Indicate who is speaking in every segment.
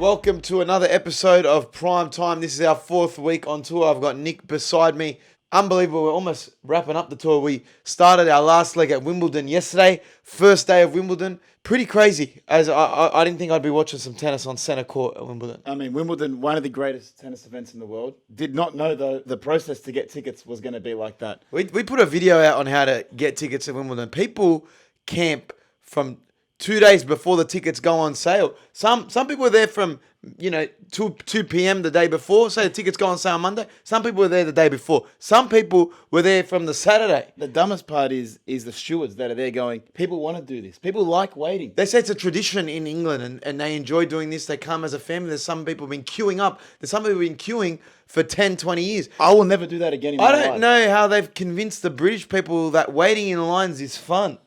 Speaker 1: welcome to another episode of Prime Time. This is our fourth week on tour. I've got Nick beside me. Unbelievable. We're almost wrapping up the tour. We started our last leg at Wimbledon yesterday. First day of Wimbledon. Pretty crazy. As I didn't think I'd be watching some tennis on centre court at Wimbledon.
Speaker 2: I mean, Wimbledon, one of the greatest tennis events in the world. Did not know, though, the process to get tickets was going to be like that.
Speaker 1: We put a video out on how to get tickets at Wimbledon. People camp from 2 days before the tickets go on sale. Some people are there from 2 p.m. the day before. Say the tickets go on sale on Monday. Some people were there the day before. Some people were there from the Saturday.
Speaker 2: The dumbest part is the stewards that are there going, people want to do this. People like waiting.
Speaker 1: They say it's a tradition in England and they enjoy doing this. They come as a family. There's some people been queuing up. There's some people been queuing for 10, 20 years.
Speaker 2: I will never do that again in my life.
Speaker 1: I don't know how they've convinced the British people that waiting in lines is fun.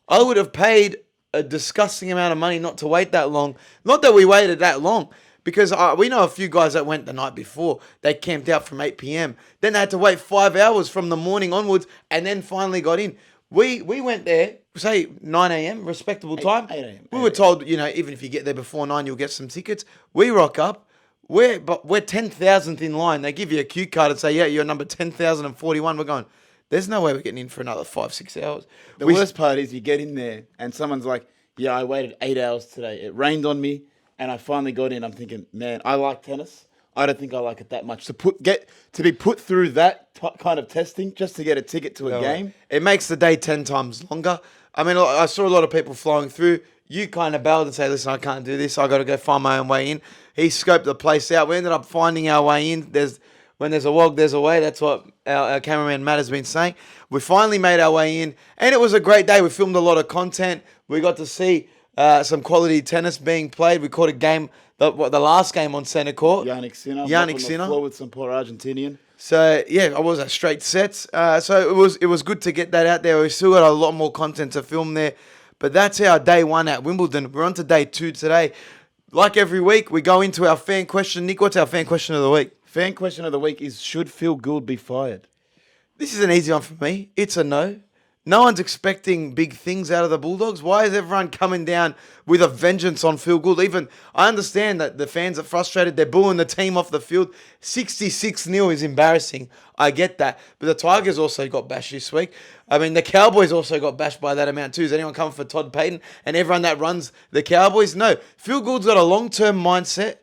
Speaker 1: I would have paid a disgusting amount of money not to wait that long. Not that we waited that long, because we know a few guys that went the night before. They camped out from 8 p.m. Then they had to wait 5 hours from the morning onwards and then finally got in. We went there, say 9 a.m., respectable time.
Speaker 2: 8 a.m.
Speaker 1: We were told, even if you get there before 9, you'll get some tickets. We rock up. We're 10,000th in line. They give you a cue card and say, yeah, you're number 10,041. We're going, there's no way we're getting in for another 5-6 hours.
Speaker 2: The worst part is you get in there and someone's like, yeah, I waited 8 hours today. It rained on me and I finally got in. I'm thinking, man, I like tennis. I don't think I like it that much. To be put through that kind of testing just to get a ticket to a game.
Speaker 1: It makes the day 10 times longer. I mean, I saw a lot of people flowing through. You kind of bailed and say, listen, I can't do this. I got to go find my own way in. He scoped the place out. We ended up finding our way in. When there's a wog, there's a way. That's what our cameraman Matt has been saying. We finally made our way in, and it was a great day. We filmed a lot of content. We got to see some quality tennis being played. We caught a game, the last game on centre court.
Speaker 2: Yannick Sinner. Floor with some poor Argentinian.
Speaker 1: So, yeah, I was at straight sets. So it was good to get that out there. We still got a lot more content to film there. But that's our day one at Wimbledon. We're on to day two today. Like every week, we go into our fan question. Nick, what's our fan question of the week?
Speaker 2: Fan question of the week is, should Phil Gould be fired?
Speaker 1: This is an easy one for me. It's a no. No one's expecting big things out of the Bulldogs. Why is everyone coming down with a vengeance on Phil Gould? Even I understand that the fans are frustrated. They're booing the team off the field. 66-0 is embarrassing. I get that. But the Tigers also got bashed this week. I mean, the Cowboys also got bashed by that amount too. Is anyone coming for Todd Payton and everyone that runs the Cowboys? No. Phil Gould's got a long-term mindset,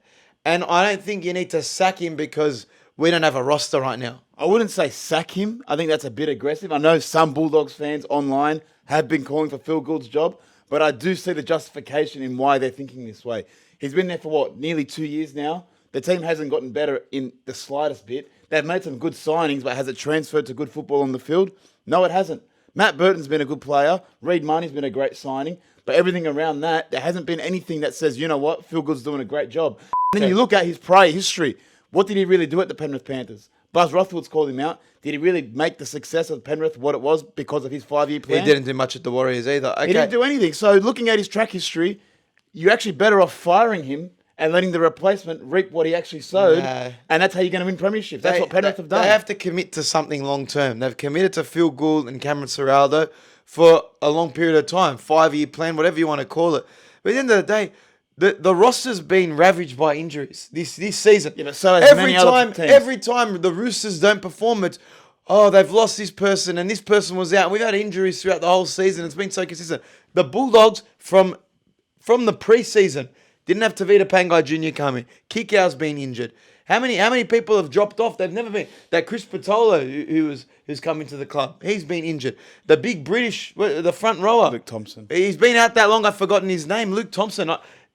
Speaker 1: and I don't think you need to sack him because we don't have a roster right now.
Speaker 2: I wouldn't say sack him. I think that's a bit aggressive. I know some Bulldogs fans online have been calling for Phil Gould's job, but I do see the justification in why they're thinking this way. He's been there for, nearly 2 years now. The team hasn't gotten better in the slightest bit. They've made some good signings, but has it transferred to good football on the field? No, it hasn't. Matt Burton's been a good player. Reid Marnie's been a great signing. But everything around that, there hasn't been anything that says, you know what, Phil Gould's doing a great job. And then you look at his prior history. What did he really do at the Penrith Panthers? Buzz Rothwell's called him out. Did he really make the success of Penrith what it was because of his 5-year plan?
Speaker 1: He didn't do much at the Warriors either. Okay.
Speaker 2: He didn't do anything. So looking at his track history, you're actually better off firing him and letting the replacement reap what he actually sowed. No. And that's how you're going to win premierships. That's what Penrith have done.
Speaker 1: They have to commit to something long term. They've committed to Phil Gould and Cameron Ciraldo for a long period of time. 5-year plan, whatever you want to call it. But at the end of the day, the roster's been ravaged by injuries this season.
Speaker 2: Yeah, but so has many other teams.
Speaker 1: Every time the Roosters don't perform, it's, they've lost this person and this person was out. We've had injuries throughout the whole season. It's been so consistent. The Bulldogs from the preseason didn't have Tavita Pangai Jr. coming. Kikau's been injured. How many people have dropped off? They've never been. That Chris Patolo, who's coming to the club, he's been injured. The big British, the front rower,
Speaker 2: Luke Thompson.
Speaker 1: He's been out that long. I've forgotten his name. Luke Thompson.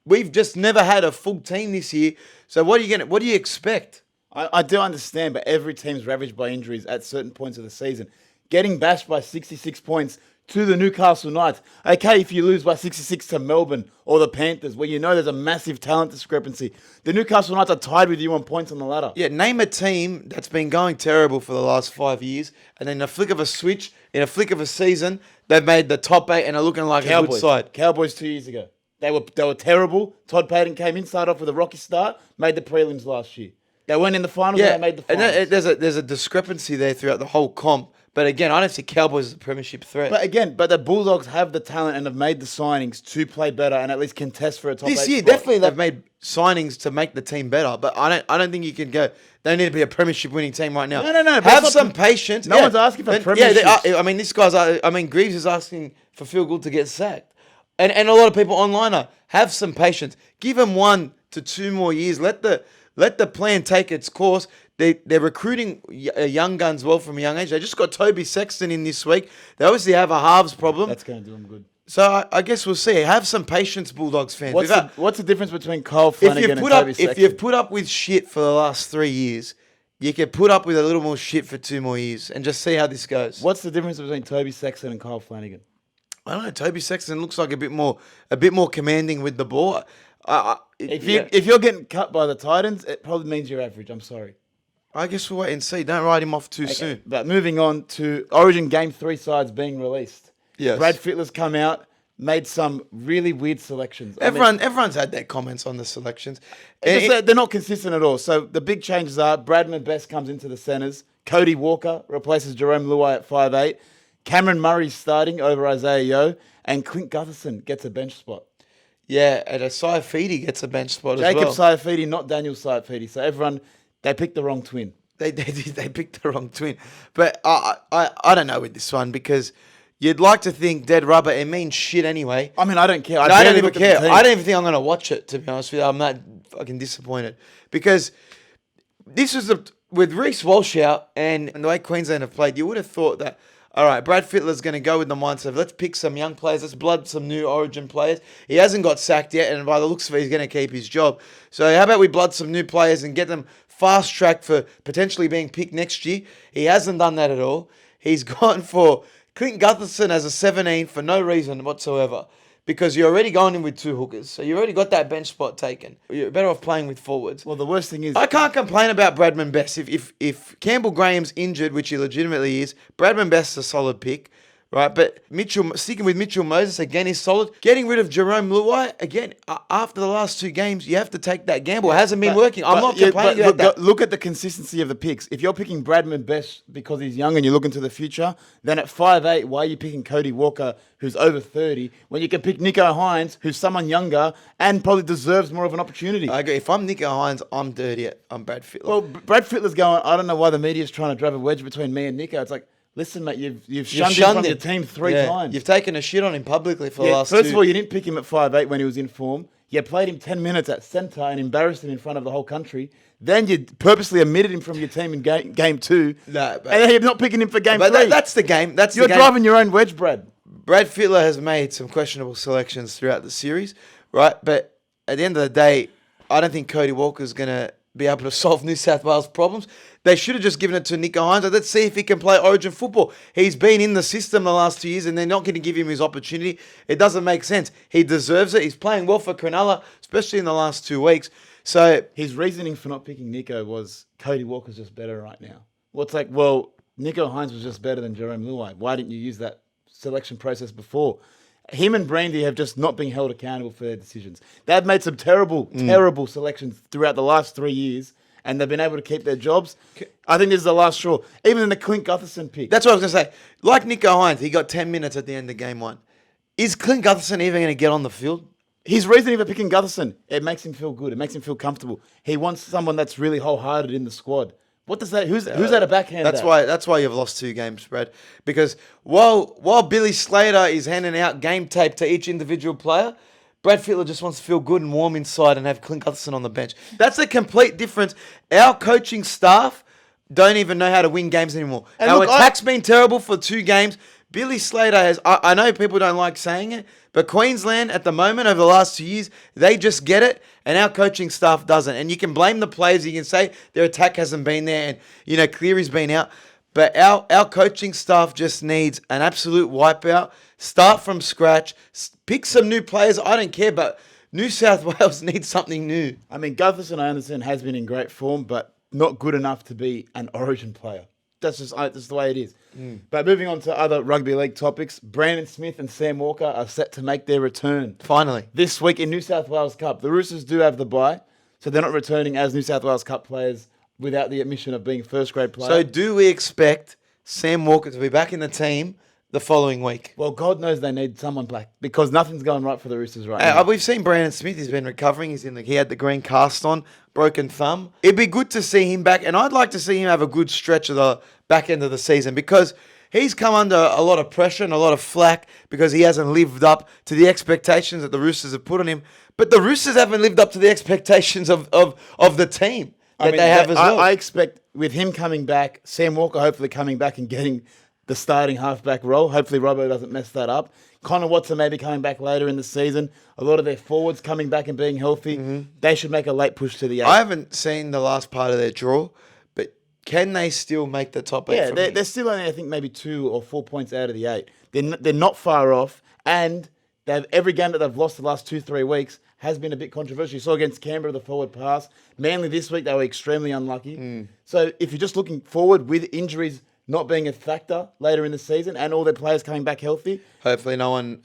Speaker 1: We've just never had a full team this year. So what do you expect?
Speaker 2: I do understand, but every team's ravaged by injuries at certain points of the season. Getting bashed by 66 points to the Newcastle Knights. Okay, if you lose by 66 to Melbourne or the Panthers, where you know there's a massive talent discrepancy. The Newcastle Knights are tied with you on points on the ladder.
Speaker 1: Yeah, name a team that's been going terrible for the last 5 years, and then in a flick of a switch, in a flick of a season, they've made the top 8 and are looking like a good side.
Speaker 2: Cowboys 2 years ago. They were terrible. Todd Payton came in, started off with a rocky start, made the prelims last year. They went in the finals and they made the finals.
Speaker 1: And there's a discrepancy there throughout the whole comp But again, I don't see Cowboys as a premiership threat.
Speaker 2: But the Bulldogs have the talent and have made the signings to play better and at least contest for a top
Speaker 1: This
Speaker 2: 8
Speaker 1: year,
Speaker 2: spot.
Speaker 1: definitely they've made signings to make the team better. But I don't think you can go. They need to be a premiership winning team right now.
Speaker 2: No, but
Speaker 1: Have
Speaker 2: it's
Speaker 1: some
Speaker 2: not-
Speaker 1: patience.
Speaker 2: No one's asking for premierships.
Speaker 1: I mean, this guy's. I mean, Greaves is asking for Phil Gould to get sacked, and a lot of people online are. Have some patience. Give him 1 to 2 more years. Let the plan take its course. They're recruiting young guns well from a young age. They just got Toby Sexton in this week. They obviously have a halves problem.
Speaker 2: That's going to do them good.
Speaker 1: So I guess we'll see. Have some patience, Bulldogs fans.
Speaker 2: What's the difference between Kyle Flanagan and Toby Sexton?
Speaker 1: If you've put up with shit for the last 3 years, you can put up with a little more shit for 2 more years and just see how this goes.
Speaker 2: What's the difference between Toby Sexton and Kyle Flanagan?
Speaker 1: I don't know. Toby Sexton looks like a bit more commanding with the ball.
Speaker 2: If you're getting cut by the Titans, it probably means you're average. I'm sorry.
Speaker 1: I guess we'll wait and see. Don't write him off too soon.
Speaker 2: But moving on to Origin Game 3 sides being released.
Speaker 1: Yes.
Speaker 2: Brad Fittler's come out, made some really weird selections.
Speaker 1: Everyone's had their comments on the selections.
Speaker 2: They're not consistent at all. So the big changes are Bradman Best comes into the centres. Cody Walker replaces Jerome Luai at 5'8". Cameron Murray's starting over Isaiah Yeo. And Clint Gutherson gets a bench spot.
Speaker 1: Yeah, and Saifidi gets a bench spot
Speaker 2: Jacob
Speaker 1: as well.
Speaker 2: Saifidi, not Daniel Saifidi. So everyone, they picked the wrong twin.
Speaker 1: They picked the wrong twin. But I don't know with this one because you'd like to think dead rubber, it means shit anyway.
Speaker 2: I mean, I don't care.
Speaker 1: I don't even care. I don't even think I'm going to watch it, to be honest with you. I'm that fucking disappointed. Because this was with Reece Walsh out and the way Queensland have played, you would have thought that, all right, Brad Fittler's going to go with the mindset of let's pick some young players, let's blood some new Origin players. He hasn't got sacked yet, and by the looks of it, he's going to keep his job. So how about we blood some new players and get them fast-tracked for potentially being picked next year? He hasn't done that at all. He's gone for Clint Gutherson as a 17 for no reason whatsoever. Because you're already going in with 2 hookers. So you already got that bench spot taken. You're better off playing with forwards.
Speaker 2: Well, the worst thing is...
Speaker 1: I can't complain about Bradman Best. If Campbell Graham's injured, which he legitimately is, Bradman Best's a solid pick, right? But sticking with Mitchell Moses, again, is solid. Getting rid of Jerome Luai, again, after the last 2 games, you have to take that gamble. It hasn't been working. I'm not complaining about that.
Speaker 2: Look at the consistency of the picks. If you're picking Bradman Best because he's young and you're looking to the future, then at 5'8", why are you picking Cody Walker, who's over 30, when you can pick Nico Hines, who's someone younger and probably deserves more of an opportunity?
Speaker 1: I agree. If I'm Nico Hines, I'm dirty. I'm Brad Fittler.
Speaker 2: Well, Brad Fittler's going, I don't know why the media's trying to drive a wedge between me and Nico. It's like, listen, mate, you've shunned him from your team 3 times.
Speaker 1: You've taken a shit on him publicly for the last
Speaker 2: First
Speaker 1: 2.
Speaker 2: of all, you didn't pick him at 5'8" when he was in form. You played him 10 minutes at centre and embarrassed him in front of the whole country. Then you purposely omitted him from your team in game 2.
Speaker 1: No,
Speaker 2: and then you're not picking him for game 3.
Speaker 1: That's the game.
Speaker 2: You're driving your own wedge, Brad.
Speaker 1: Brad Fittler has made some questionable selections throughout the series, right? But at the end of the day, I don't think Cody Walker's going to be able to solve New South Wales problems. They should have just given it to Nico Hines. Let's see if he can play Origin football. He's been in the system the last 2 years and they're not going to give him his opportunity. It doesn't make sense. He deserves it. He's playing well for Cronulla, especially in the last 2 weeks. So
Speaker 2: his reasoning for not picking Nico was Cody Walker's just better right now. Well, it's like, well, Nico Hines was just better than Jerome Luai. Why didn't you use that selection process before? Him and Brandy have just not been held accountable for their decisions. They've made some terrible selections throughout the last 3 years, and they've been able to keep their jobs. I think this is the last straw. Even in the Clint Gutherson pick.
Speaker 1: That's what I was going to say. Like Nico Hines, he got 10 minutes at the end of game 1. Is Clint Gutherson even going to get on the field?
Speaker 2: His reasoning for picking Gutherson, it makes him feel good. It makes him feel comfortable. He wants someone that's really wholehearted in the squad. What does that? Who's at a backhand?
Speaker 1: That's why you've lost 2 games, Brad. Because while Billy Slater is handing out game tape to each individual player, Brad Fittler just wants to feel good and warm inside and have Clint Gutherson on the bench. That's a complete difference. Our coaching staff don't even know how to win games anymore. And our attack's been terrible for 2 games. Billy Slater has... I know people don't like saying it, but Queensland at the moment over the last 2 years, they just get it, and our coaching staff doesn't. And you can blame the players. You can say their attack hasn't been there, and Cleary's been out. But our coaching staff just needs an absolute wipeout. Start from scratch. Pick some new players. I don't care, but New South Wales needs something new.
Speaker 2: I mean, Gutherson, I understand, has been in great form, but not good enough to be an Origin player. That's the way it is. But moving on to other rugby league topics, Brandon Smith and Sam Walker are set to make their return.
Speaker 1: Finally.
Speaker 2: This week in New South Wales Cup. The Roosters do have the bye, so they're not returning as New South Wales Cup players without the admission of being first-grade players.
Speaker 1: So do we expect Sam Walker to be back in the team the following week.
Speaker 2: Well, God knows they need someone black because nothing's going right for the Roosters right
Speaker 1: Hey,
Speaker 2: now.
Speaker 1: we've seen Brandon Smith. He's been recovering. He had the green cast on, broken thumb. It'd be good to see him back, and I'd like to see him have a good stretch of the back end of the season because he's come under a lot of pressure and a lot of flack because he hasn't lived up to the expectations that the Roosters have put on him. But the Roosters haven't lived up to the expectations of the team that they have as well.
Speaker 2: I expect with him coming back, Sam Walker hopefully coming back and getting the starting halfback role. Hopefully Robbo doesn't mess that up. Connor Watson maybe coming back later in the season. A lot of their forwards coming back and being healthy. They should make a late push to the 8.
Speaker 1: I haven't seen the last part of their draw, but can they still make the top 8?
Speaker 2: Yeah, they're still only, I think, maybe 2 or 4 points out of the 8. They're not far off, and every game that they've lost the last 2-3 weeks has been a bit controversial. You saw against Canberra the forward pass. Manly this week, they were extremely unlucky. So if you're just looking forward with injuries not being a factor later in the season and all their players coming back healthy.
Speaker 1: Hopefully no one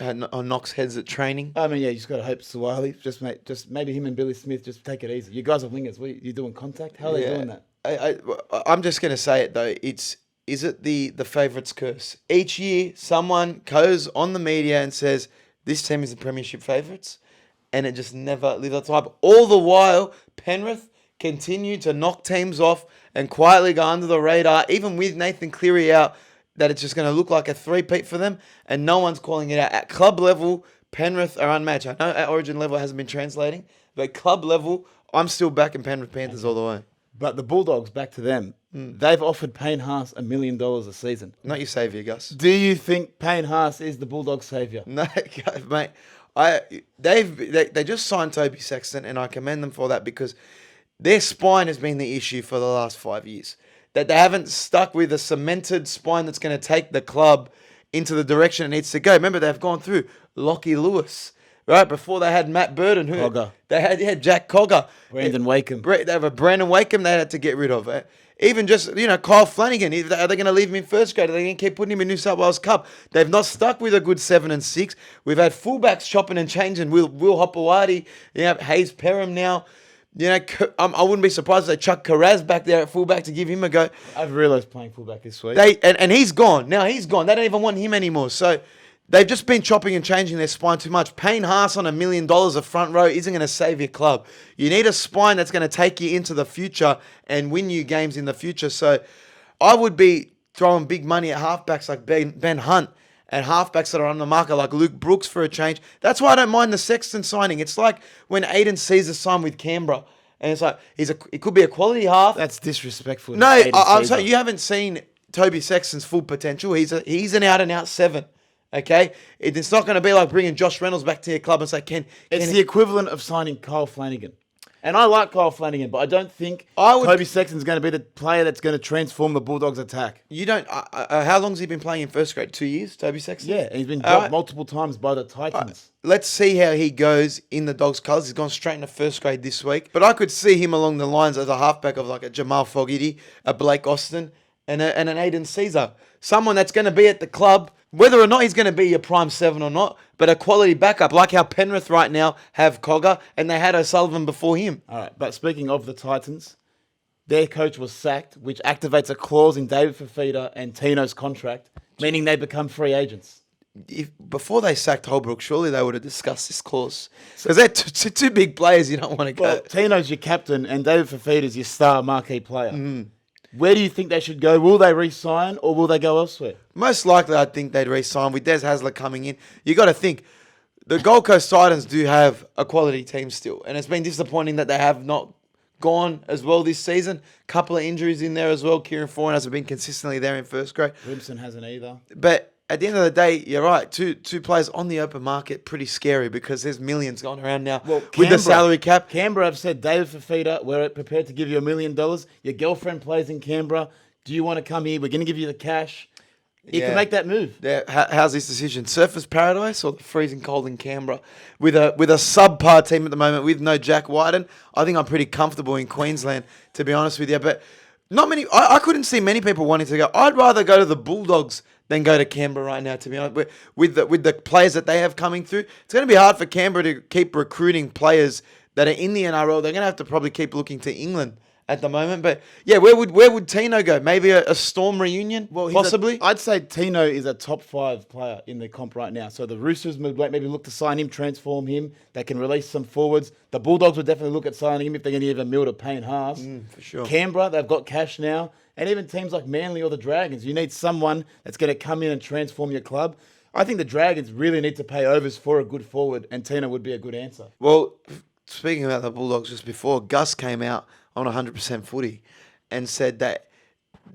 Speaker 1: knocks heads at training.
Speaker 2: I mean, yeah, you just got to hope Suwali, just maybe him and Billy Smith just take it easy. You guys are wingers. You doing contact? How are they doing that?
Speaker 1: I'm just going to say it, though. Is it the favourites curse? Each year, someone goes on the media and says, this team is the premiership favourites, and it just never lives up to hype. All the while, Penrith continue to knock teams off and quietly go under the radar, even with Nathan Cleary out, that it's just going to look like a three-peat for them, and no one's calling it out. At club level, Penrith are unmatched. I know at Origin level it hasn't been translating, but at club level, I'm still backing Penrith Panthers all the way.
Speaker 2: But the Bulldogs, back to them, they've offered Payne Haas $1 million a season.
Speaker 1: Not your saviour, Gus.
Speaker 2: Do you think Payne Haas is the Bulldogs' saviour?
Speaker 1: No, mate. They just signed Toby Sexton, and I commend them for that because their spine has been the issue for the last 5 years. That they haven't stuck with a cemented spine that's going to take the club into the direction it needs to go. Remember, they've gone through Lockie Lewis, right? Before they had Matt Burton.
Speaker 2: Cogger.
Speaker 1: They had Jack Cogger.
Speaker 2: Brandon Wakeham.
Speaker 1: They have a Brandon Wakeham they had to get rid of. Even just, Kyle Flanagan. Are they going to leave him in first grade? Are they going to keep putting him in New South Wales Cup? They've not stuck with a good 7 and 6. We've had fullbacks chopping and changing. Will Hopewadi, Hayes Perham now. I wouldn't be surprised if they chuck Carraz back there at fullback to give him a go.
Speaker 2: I've realised playing fullback this week.
Speaker 1: And he's gone. Now he's gone. They don't even want him anymore. So they've just been chopping and changing their spine too much. Payne Haas on $1 million a front row isn't going to save your club. You need a spine that's going to take you into the future and win you games in the future. So I would be throwing big money at halfbacks like Ben Hunt and halfbacks that are on the market like Luke Brooks for a change. That's why I don't mind the Sexton signing. It's like when Aiden Caesar signed with Canberra. And it's like, it could be a quality half.
Speaker 2: That's disrespectful.
Speaker 1: No, I'm saying you haven't seen Toby Sexton's full potential. He's an out-and-out 7. Okay? It's not going to be like bringing Josh Reynolds back to your club and say,
Speaker 2: It's the equivalent of signing Kyle Flanagan. And I like Kyle Flanagan, but I don't think Toby Sexton's going to be the player that's going to transform the Bulldogs' attack.
Speaker 1: You don't... how long has he been playing in first grade? 2 years, Toby Sexton?
Speaker 2: Yeah, and he's been dropped multiple times by the Titans.
Speaker 1: Let's see how he goes in the Dogs' colours. He's gone straight into first grade this week. But I could see him along the lines as a halfback of like a Jamal Fogarty, a Blake Austin, and an Aiden Caesar. Someone that's going to be at the club, whether or not he's going to be your prime 7 or not, but a quality backup, like how Penrith right now have Cogger, and they had O'Sullivan before him.
Speaker 2: All right, but speaking of the Titans, their coach was sacked, which activates a clause in David Fifita and Tino's contract, meaning they become free agents.
Speaker 1: Before they sacked Holbrook, surely they would have discussed this clause. Because they're two big players you don't want to go.
Speaker 2: Well, Tino's your captain and David Fifita's your star marquee player. Where do you think they should go? Will they re-sign or will they go elsewhere?
Speaker 1: Most likely, I think they'd re-sign with Des Hasler coming in. You got to think, the Gold Coast Titans do have a quality team still. And it's been disappointing that they have not gone as well this season. Couple of injuries in there as well. Kieran Foran hasn't been consistently there in first grade.
Speaker 2: Wilson hasn't either.
Speaker 1: But at the end of the day, you're right. Two players on the open market, pretty scary because there's millions going around now with the salary cap.
Speaker 2: Canberra have said, David Fifita, we're prepared to give you $1 million. Your girlfriend plays in Canberra. Do you want to come here? We're going to give you the cash. You can make that move.
Speaker 1: Yeah. How's this decision? Surfers Paradise or the freezing cold in Canberra? With a subpar team at the moment with no Jack Wyden, I think I'm pretty comfortable in Queensland, to be honest with you. But not many. I couldn't see many people wanting to go. I'd rather go to the Bulldogs than go to Canberra right now, to be honest. With the players that they have coming through, it's going to be hard for Canberra to keep recruiting players that are in the NRL. They're going to have to probably keep looking to England at the moment. But yeah, where would Tino go? Maybe a Storm reunion, possibly.
Speaker 2: I'd say Tino is a top 5 player in the comp right now. So the Roosters would maybe look to sign him, transform him. They can release some forwards. The Bulldogs would definitely look at signing him if they're going to give a mill to Payne HAAS.
Speaker 1: For sure.
Speaker 2: Canberra, they've got cash now. And even teams like Manly or the Dragons, you need someone that's going to come in and transform your club. I think the Dragons really need to pay overs for a good forward, and Tino would be a good answer.
Speaker 1: Well, speaking about the Bulldogs just before, Gus came out on 100% footy and said that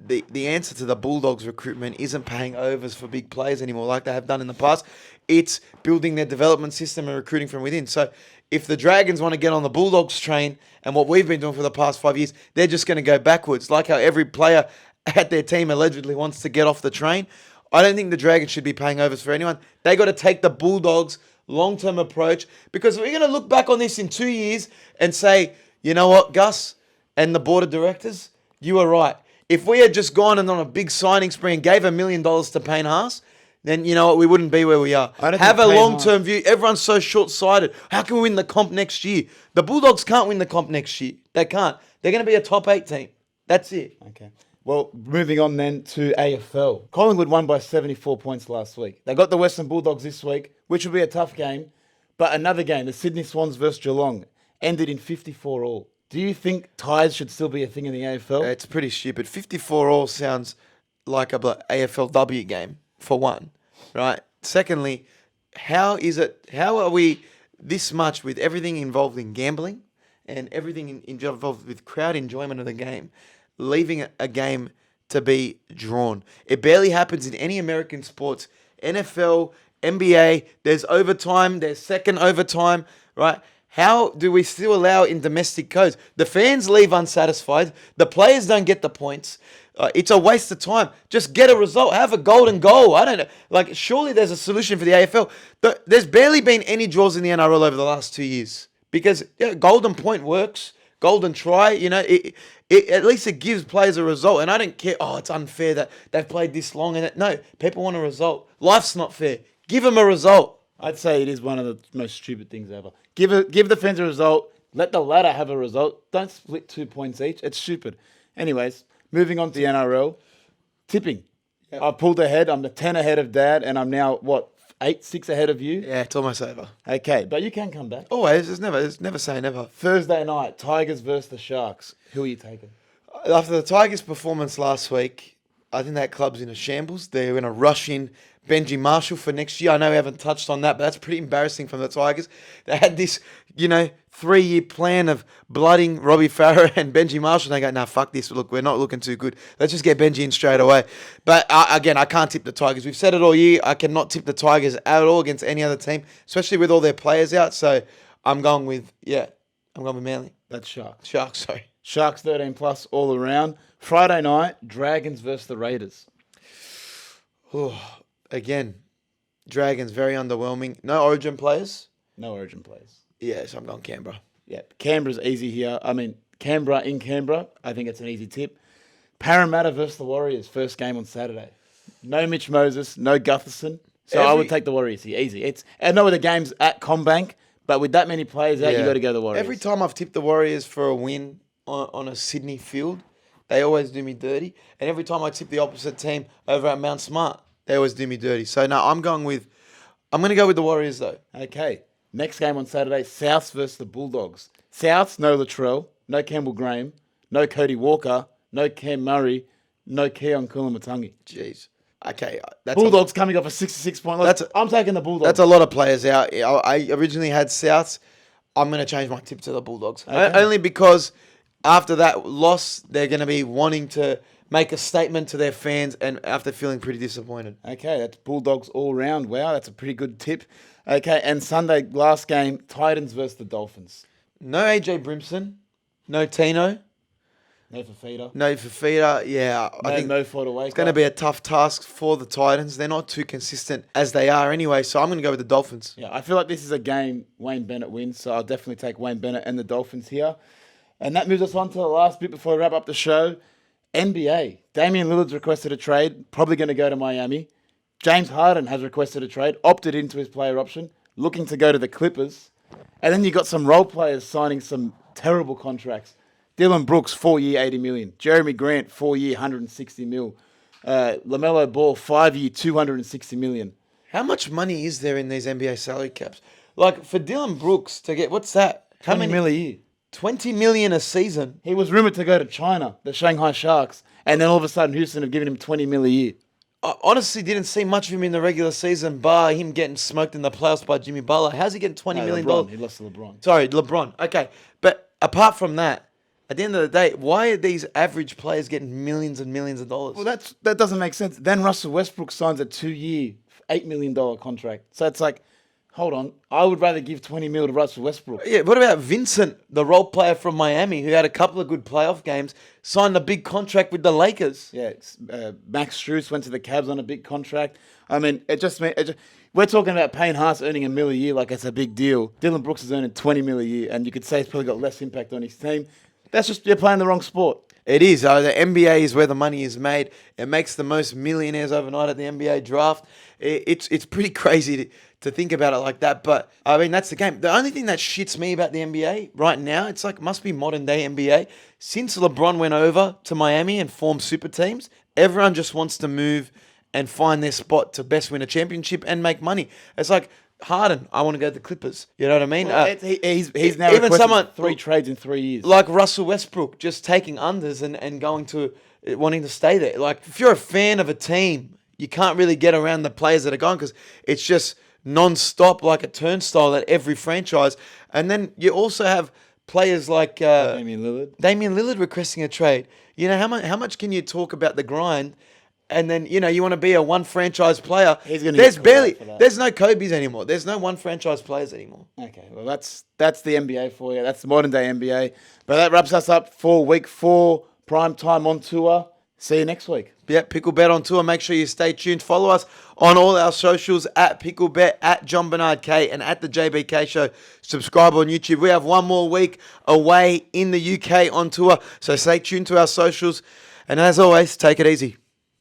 Speaker 1: the answer to the Bulldogs recruitment isn't paying overs for big players anymore like they have done in the past. It's building their development system and recruiting from within. So if the Dragons want to get on the Bulldogs train and what we've been doing for the past 5 years, they're just going to go backwards. Like how every player at their team allegedly wants to get off the train. I don't think the Dragons should be paying overs for anyone. They got to take the Bulldogs long-term approach, because we're going to look back on this in 2 years and say, you know what, Gus and the board of directors, you were right. If we had just gone and on a big signing spree and gave $1 million to Payne HAAS, then you know what, we wouldn't be where we are. Have a long-term view. Everyone's so short-sighted. How can we win the comp next year? The Bulldogs can't win the comp next year. They can't. They're going to be a top 8 team. That's it.
Speaker 2: Okay. Well, moving on then to AFL. Collingwood won by 74 points last week. They got the Western Bulldogs this week, which will be a tough game. But another game, the Sydney Swans versus Geelong, ended in 54 all. Do you think ties should still be a thing in the AFL?
Speaker 1: It's pretty stupid. 54 all sounds like a AFLW game, for one, right? Secondly, how are we this much with everything involved in gambling and everything involved with crowd enjoyment of the game, leaving a game to be drawn? It barely happens in any American sports. NFL, NBA, there's overtime, there's second overtime, right? How do we still allow in domestic codes? The fans leave unsatisfied. The players don't get the points. It's a waste of time. Just get a result. Have a golden goal. I don't know. Like, surely there's a solution for the AFL. There's barely been any draws in the NRL over the last 2 years, because golden point works. Golden try, it at least it gives players a result. And I don't care, it's unfair that they've played this long. No, people want a result. Life's not fair. Give them a result.
Speaker 2: I'd say it is one of the most stupid things ever. Give the fans a result. Let the ladder have a result. Don't split 2 points each. It's stupid. Anyways, moving on to the NRL. Tipping. Yep. I pulled ahead. I'm the 10 ahead of Dad, and I'm now, 6 ahead of you?
Speaker 1: Yeah, it's almost over.
Speaker 2: Okay, but you can come back.
Speaker 1: Always. It's never say never.
Speaker 2: Thursday night, Tigers versus the Sharks. Who are you taking?
Speaker 1: After the Tigers' performance last week, I think that club's in a shambles. They're going to rush in Benji Marshall for next year. I know we haven't touched on that, but that's pretty embarrassing from the Tigers. They had this, 3-year plan of blooding Robbie Farah and Benji Marshall. And they go, nah, fuck this. Look, we're not looking too good. Let's just get Benji in straight away. But again, I can't tip the Tigers. We've said it all year. I cannot tip the Tigers at all against any other team, especially with all their players out. So I'm going with Manly.
Speaker 2: That's Sharks.
Speaker 1: Sharks, sorry.
Speaker 2: Sharks 13 plus all around. Friday night, Dragons versus the Raiders.
Speaker 1: Again, Dragons, very underwhelming. No Origin players?
Speaker 2: No Origin players.
Speaker 1: Yeah, so I'm going Canberra.
Speaker 2: Yeah, Canberra's easy here. Canberra in Canberra, I think it's an easy tip. Parramatta versus the Warriors, first game on Saturday. No Mitch Moses, no Gutherson. So I would take the Warriors here, easy. I know the game's at CommBank, but with that many players out, you got to go the Warriors.
Speaker 1: Every time I've tipped the Warriors for a win on a Sydney field, they always do me dirty. And every time I tip the opposite team over at Mount Smart, they always do me dirty. So, no, I'm going to go with the Warriors, though.
Speaker 2: Okay. Next game on Saturday, Souths versus the Bulldogs. Souths, no Latrell, no Campbell Graham, no Cody Walker, no Cam Murray, no Keon Kulamattangi.
Speaker 1: Jeez. Okay.
Speaker 2: Bulldogs coming off a 66-point loss. I'm taking the Bulldogs.
Speaker 1: That's a lot of players out. I originally had Souths. I'm going to change my tip to the Bulldogs. Okay. Only because after that loss, they're going to be wanting to make a statement to their fans and after feeling pretty disappointed.
Speaker 2: Okay, that's Bulldogs all round. Wow, that's a pretty good tip. Okay, and Sunday, last game, Titans versus the Dolphins.
Speaker 1: No AJ Brimson. No Tino.
Speaker 2: No FIFITA.
Speaker 1: No FIFITA, yeah. I think
Speaker 2: no for the wake
Speaker 1: it's going to be a tough task for the Titans. They're not too consistent as they are anyway, so I'm going to go with the Dolphins.
Speaker 2: Yeah, I feel like this is a game Wayne Bennett wins, so I'll definitely take Wayne Bennett and the Dolphins here. And that moves us on to the last bit before we wrap up the show. NBA. Damian Lillard's requested a trade, probably going to go to Miami. James Harden has requested a trade, opted into his player option, looking to go to the Clippers. And then you got some role players signing some terrible contracts. Dylan Brooks, 4-year, 80 million. Jeremy Grant, 4-year, 160 mil. LaMelo Ball, 5-year, 260 million.
Speaker 1: How much money is there in these NBA salary caps? Like for Dylan Brooks to get what's that? How
Speaker 2: 20 mil a year.
Speaker 1: 20 million a season.
Speaker 2: He was rumored to go to China, the Shanghai Sharks, and then all of a sudden Houston have given him 20 mil a year.
Speaker 1: I honestly didn't see much of him in the regular season, bar him getting smoked in the playoffs by Jimmy Butler. How's he getting $20 million?
Speaker 2: LeBron. He lost to LeBron.
Speaker 1: Sorry, LeBron. Okay, but apart from that, at the end of the day, why are these average players getting millions and millions of dollars?
Speaker 2: Well, that doesn't make sense. Then Russell Westbrook signs a 2-year, $8 million contract. So it's like, hold on, I would rather give 20 mil to Russell Westbrook.
Speaker 1: Yeah, what about Vincent, the role player from Miami, who had a couple of good playoff games, signed a big contract with the Lakers?
Speaker 2: Yeah, Max Strus went to the Cavs on a big contract. I mean, we're talking about Payne Haas earning $1 million a year like it's a big deal. Dylan Brooks is earning $20 million a year, and you could say he's probably got less impact on his team. That's just, you're playing the wrong sport.
Speaker 1: It is. The NBA is where the money is made. It makes the most millionaires overnight at the NBA draft. It's pretty crazy to think about it like that. But, I mean, that's the game. The only thing that shits me about the NBA right now, it's like, must be modern day NBA. Since LeBron went over to Miami and formed super teams, everyone just wants to move and find their spot to best win a championship and make money. It's like, Harden, I want to go to the Clippers. You know what I mean?
Speaker 2: Well, he's now
Speaker 1: even someone
Speaker 2: 3 trades in 3 years.
Speaker 1: like Russell Westbrook, just taking unders and going to wanting to stay there. Like if you're a fan of a team, you can't really get around the players that are gone because it's just non-stop like a turnstile at every franchise. And then you also have players like
Speaker 2: Damian Lillard
Speaker 1: requesting a trade. You know how much can you talk about the grind? And then, you want to be a one franchise player. There's no Kobe's anymore. There's no one franchise players anymore.
Speaker 2: Okay, well, that's the NBA for you. That's the modern day NBA. But that wraps us up for week 4, prime time on tour. See you next week.
Speaker 1: Yeah, Picklebet on tour. Make sure you stay tuned. Follow us on all our socials at Picklebet, at Jon-Bernard K, and at the JBK Show. Subscribe on YouTube. We have one more week away in the UK on tour. So stay tuned to our socials. And as always, take it easy.